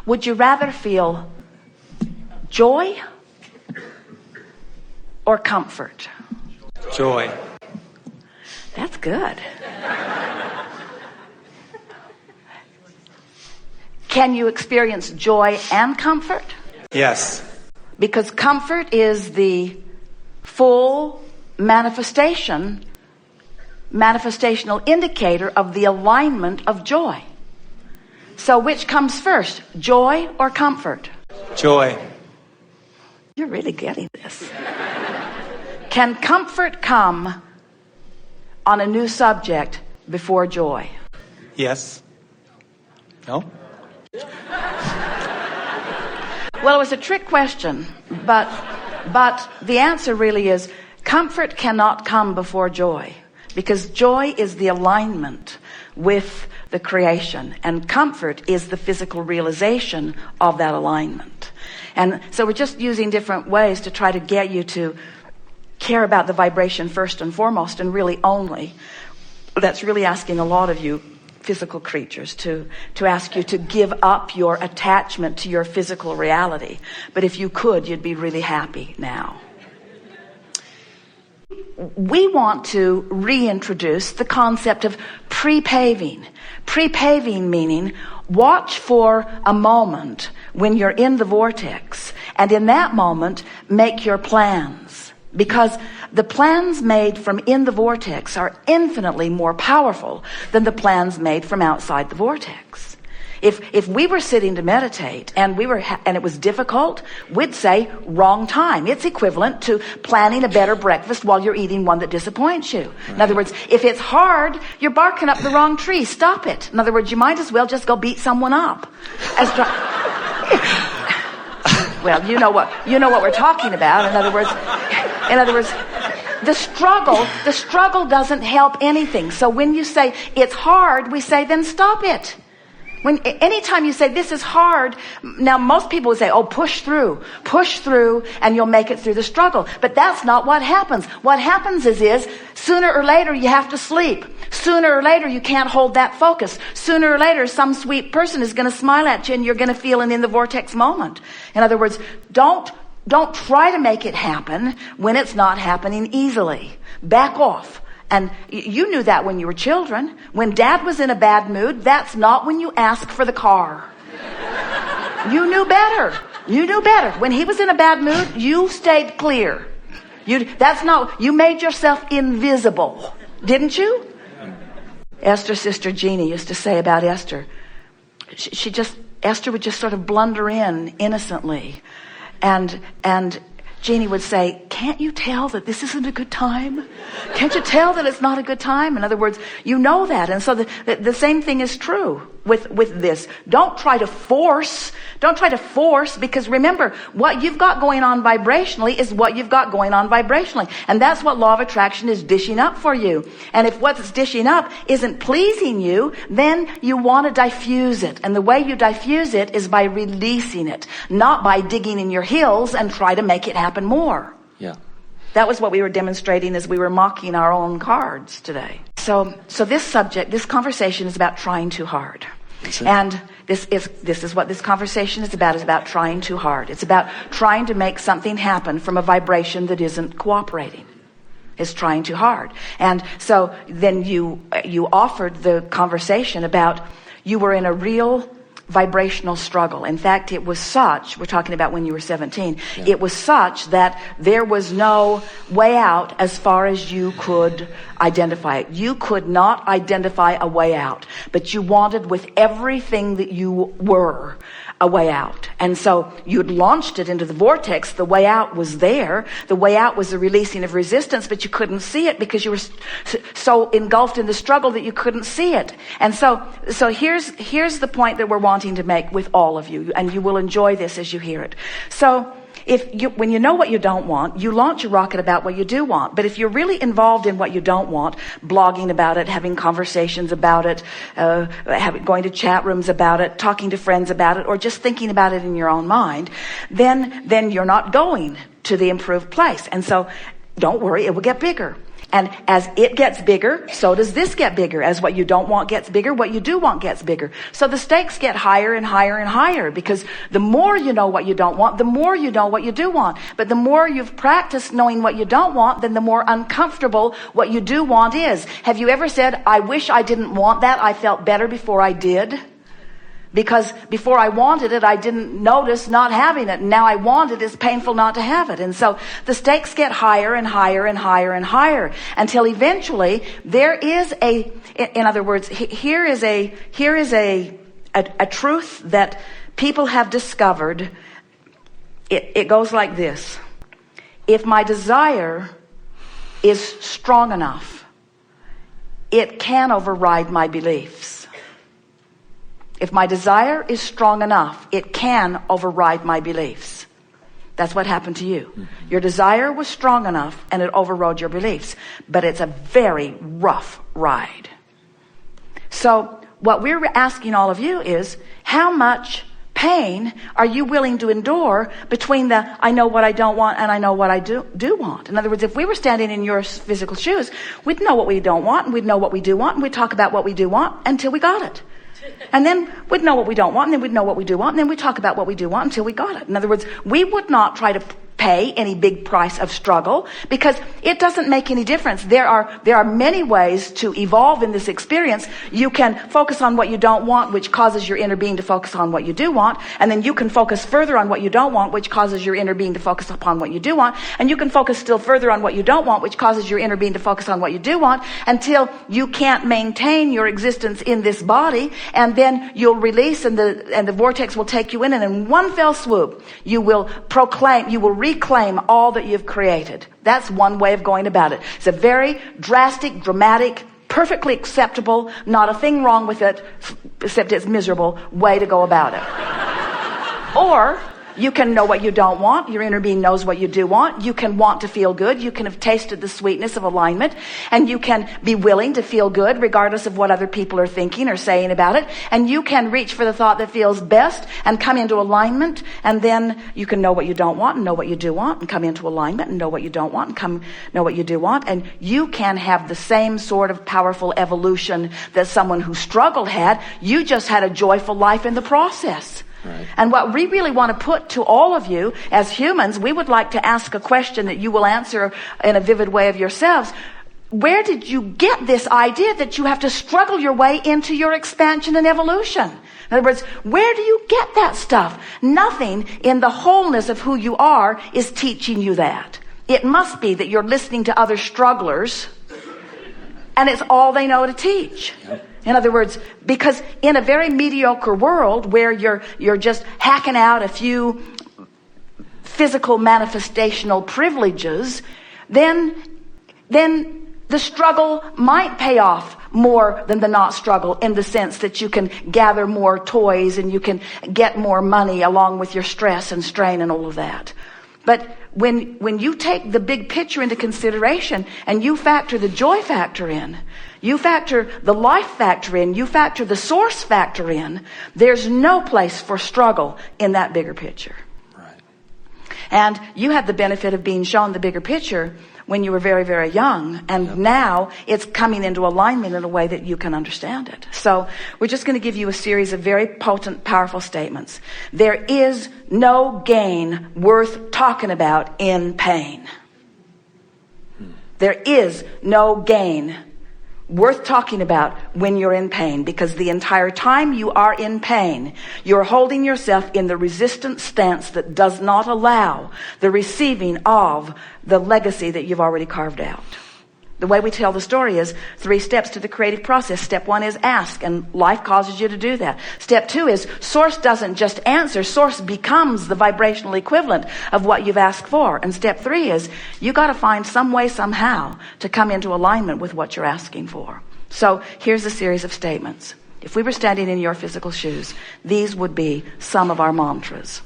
Would you rather feel joy or comfort? Joy. That's good. Can you experience joy and comfort? Yes. Because comfort is the full manifestational indicator of the alignment of joy. So which comes first, joy or comfort? Joy. You're really getting this. Can comfort come on a new subject before joy? Yes. No? Well, it was a trick question, but the answer really is comfort cannot come before joy, because joy is the alignment with the creation, and comfort is the physical realization of that alignment. And so we're just using different ways to try to get you to care about the vibration first and foremost, and really only. That's really asking a lot of you physical creatures to ask you to give up your attachment to your physical reality. But if you could, you'd be really happy now. We want to reintroduce the concept of pre-paving. Pre-paving meaning watch for a moment when you're in the vortex, and in that moment make your plans. Because the plans made from in the vortex are infinitely more powerful than the plans made from outside the vortex. If we were sitting to meditate and it was difficult, we'd say wrong time. It's equivalent to planning a better breakfast while you're eating one that disappoints you. In other words, if it's hard, you're barking up the wrong tree. Stop it. In other words, you might as well just go beat someone up. Well, you know what we're talking about. In other words, the struggle doesn't help anything. So when you say it's hard, we say then stop it. Anytime you say this is hard, now most people would say, oh, push through, and you'll make it through the struggle. But that's not what happens. What happens is sooner or later you have to sleep. Sooner or later you can't hold that focus. Sooner or later some sweet person is going to smile at you and you're going to feel an in the vortex moment. In other words, don't try to make it happen when it's not happening easily. Back off. And you knew that when you were children. When Dad was in a bad mood, that's not when you ask for the car. You knew better. When he was in a bad mood, you stayed clear. You made yourself invisible. Didn't you? Esther's sister Jeannie used to say about Esther, Esther would just sort of blunder in innocently. And Jeannie would say, can't you tell that this isn't a good time? Can't you tell that it's not a good time? In other words, you know that. And so the same thing is true with this. Don't try to force, because remember, what you've got going on vibrationally is what you've got going on vibrationally. And that's what law of attraction is dishing up for you. And if what's dishing up isn't pleasing you, then you want to diffuse it. And the way you diffuse it is by releasing it, not by digging in your heels and try to make it happen more. Yeah. That was what we were demonstrating as we were mocking our own cards today. So this conversation is about trying too hard. And this is what this conversation is about trying too hard. It's about trying to make something happen from a vibration that isn't cooperating. It's trying too hard. And so then you offered the conversation about you were in a real vibrational struggle. In fact, it was such, we're talking about when you were 17, it was such that there was no way out as far as you could identify it. You could not identify a way out, but you wanted with everything that you were a way out. And so you'd launched it into the vortex. The way out was there. The way out was the releasing of resistance, but you couldn't see it because you were so engulfed in the struggle that you couldn't see it. And so here's the point that we're wanting to make with all of you, and you will enjoy this as you hear it. So when you know what you don't want, you launch a rocket about what you do want. But if you're really involved in what you don't want, blogging about it, having conversations about it, going to chat rooms about it, talking to friends about it, or just thinking about it in your own mind, then you're not going to the improved place. And so don't worry, it will get bigger. And as it gets bigger, so does this get bigger. As what you don't want gets bigger, what you do want gets bigger. So the stakes get higher and higher and higher, because the more you know what you don't want, the more you know what you do want. But the more you've practiced knowing what you don't want, then the more uncomfortable what you do want is. Have you ever said, I wish I didn't want that. I felt better before I did? Because before I wanted it, I didn't notice not having it. And now I want it. It's painful not to have it. And so the stakes get higher and higher and higher and higher, until eventually there is in other words, here is a truth that people have discovered. It goes like this. If my desire is strong enough, it can override my beliefs. If my desire is strong enough, it can override my beliefs. That's what happened to you. Your desire was strong enough and it overrode your beliefs. But it's a very rough ride. So what we're asking all of you is, how much pain are you willing to endure between the I know what I don't want and I know what I do want? In other words, if we were standing in your physical shoes, we'd know what we don't want and we'd know what we do want, and we'd talk about what we do want until we got it. And then we'd know what we don't want, and then we'd know what we do want, and then we'd talk about what we do want until we got it. In other words, we would not try to pay any big price of struggle, because it doesn't make any difference. There are many ways to evolve in this experience. You can focus on what you don't want, which causes your inner being to focus on what you do want, and then you can focus further on what you don't want, which causes your inner being to focus upon what you do want, and you can focus still further on what you don't want, which causes your inner being to focus on what you do want, until you can't maintain your existence in this body, and then you'll release, and the vortex will take you in, and in one fell swoop you will reclaim all that you've created. That's one way of going about it. It's a very drastic, dramatic, perfectly acceptable, not a thing wrong with it, except it's miserable way to go about it. Or you can know what you don't want. Your inner being knows what you do want. You can want to feel good. You can have tasted the sweetness of alignment, and you can be willing to feel good regardless of what other people are thinking or saying about it. And you can reach for the thought that feels best and come into alignment, and then you can know what you don't want and know what you do want, and come into alignment and know what you don't want and know what you do want. And you can have the same sort of powerful evolution that someone who struggled had. You just had a joyful life in the process. Right. And what we really want to put to all of you as humans, we would like to ask a question that you will answer in a vivid way of yourselves. Where did you get this idea that you have to struggle your way into your expansion and evolution? In other words, where do you get that stuff? Nothing in the wholeness of who you are is teaching you that. It must be that you're listening to other strugglers, and it's all they know to teach. Yep. In other words, because in a very mediocre world where you're just hacking out a few physical manifestational privileges, then the struggle might pay off more than the not struggle, in the sense that you can gather more toys and you can get more money along with your stress and strain and all of that. But when you take the big picture into consideration and you factor the joy factor in, you factor the life factor in, you factor the source factor in, there's no place for struggle in that bigger picture. Right. And you had the benefit of being shown the bigger picture when you were very, very young. And yep. Now it's coming into alignment in a way that you can understand it. So we're just going to give you a series of very potent, powerful statements. There is no gain worth talking about in pain. There is no gain worth talking about when you're in pain, because the entire time you are in pain, you're holding yourself in the resistant stance that does not allow the receiving of the legacy that you've already carved out. The way we tell the story is 3 steps to the creative process. Step 1 is ask, and life causes you to do that. Step 2 is source doesn't just answer. Source becomes the vibrational equivalent of what you've asked for. And step 3 is you got to find some way, somehow, to come into alignment with what you're asking for. So here's a series of statements. If we were standing in your physical shoes, these would be some of our mantras.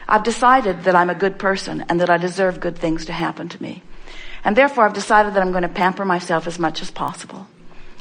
I've decided that I'm a good person and that I deserve good things to happen to me. And therefore, I've decided that I'm going to pamper myself as much as possible.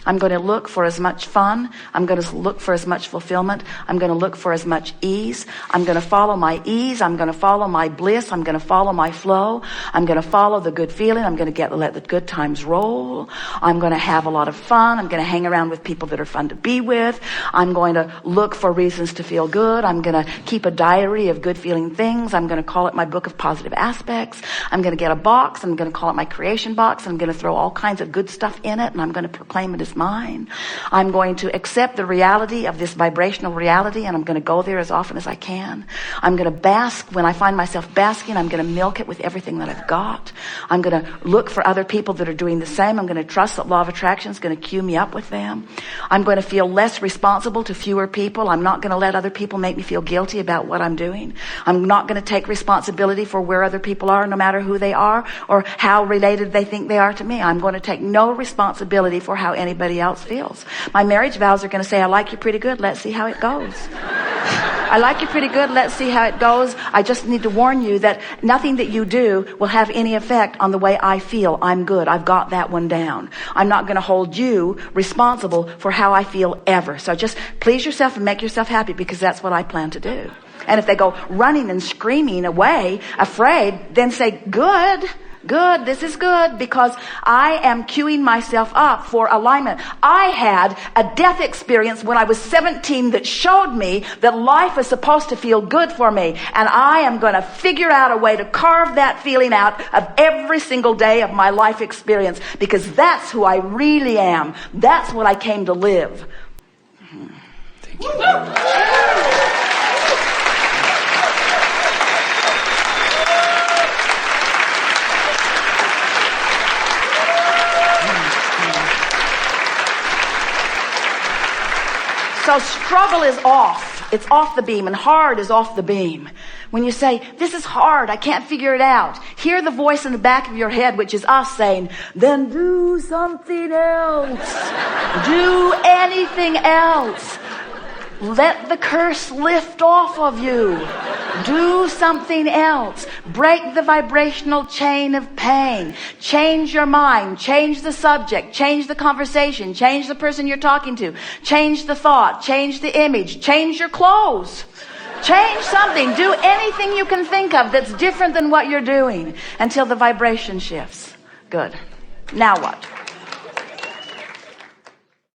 I'm going to look for as much fun. I'm going to look for as much fulfillment. I'm going to look for as much ease. I'm going to follow my ease. I'm going to follow my bliss. I'm going to follow my flow. I'm going to follow the good feeling. I'm going to let the good times roll. I'm going to have a lot of fun. I'm going to hang around with people that are fun to be with. I'm going to look for reasons to feel good. I'm going to keep a diary of good feeling things. I'm going to call it my book of positive aspects. I'm going to get a box. I'm going to call it my creation box. I'm going to throw all kinds of good stuff in it, and I'm going to proclaim it as mine. I'm going to accept the reality of this vibrational reality, and I'm going to go there as often as I can. I'm going to bask. When I find myself basking, I'm going to milk it with everything that I've got. I'm going to look for other people that are doing the same. I'm going to trust that law of attraction is going to cue me up with them. I'm going to feel less responsible to fewer people. I'm not going to let other people make me feel guilty about what I'm doing. I'm not going to take responsibility for where other people are, no matter who they are or how related they think they are to me. I'm going to take no responsibility for how anybody else feels. My marriage vows are going to say, I like you pretty good. Let's see how it goes. I like you pretty good. Let's see how it goes. I just need to warn you that nothing that you do will have any effect on the way I feel. I'm good. I've got that one down. I'm not going to hold you responsible for how I feel ever. So just please yourself and make yourself happy, because that's what I plan to do. And if they go running and screaming away, afraid, then say, good. Good, this is good, because I am queuing myself up for alignment. I had a death experience when I was 17 that showed me that life is supposed to feel good for me. And I am going to figure out a way to carve that feeling out of every single day of my life experience, because that's who I really am. That's what I came to live. Thank you very much. So struggle is off. It's off the beam, and hard is off the beam. When you say, this is hard, I can't figure it out, hear the voice in the back of your head, which is us, saying, then do something else. Do anything else. Let the curse lift off of you. Do something else. Break the vibrational chain of pain. Change your mind. Change the subject. Change the conversation. Change the person you're talking to. Change the thought. Change the image. Change your clothes. Change something. Do anything you can think of that's different than what you're doing until the vibration shifts. Good. Now what?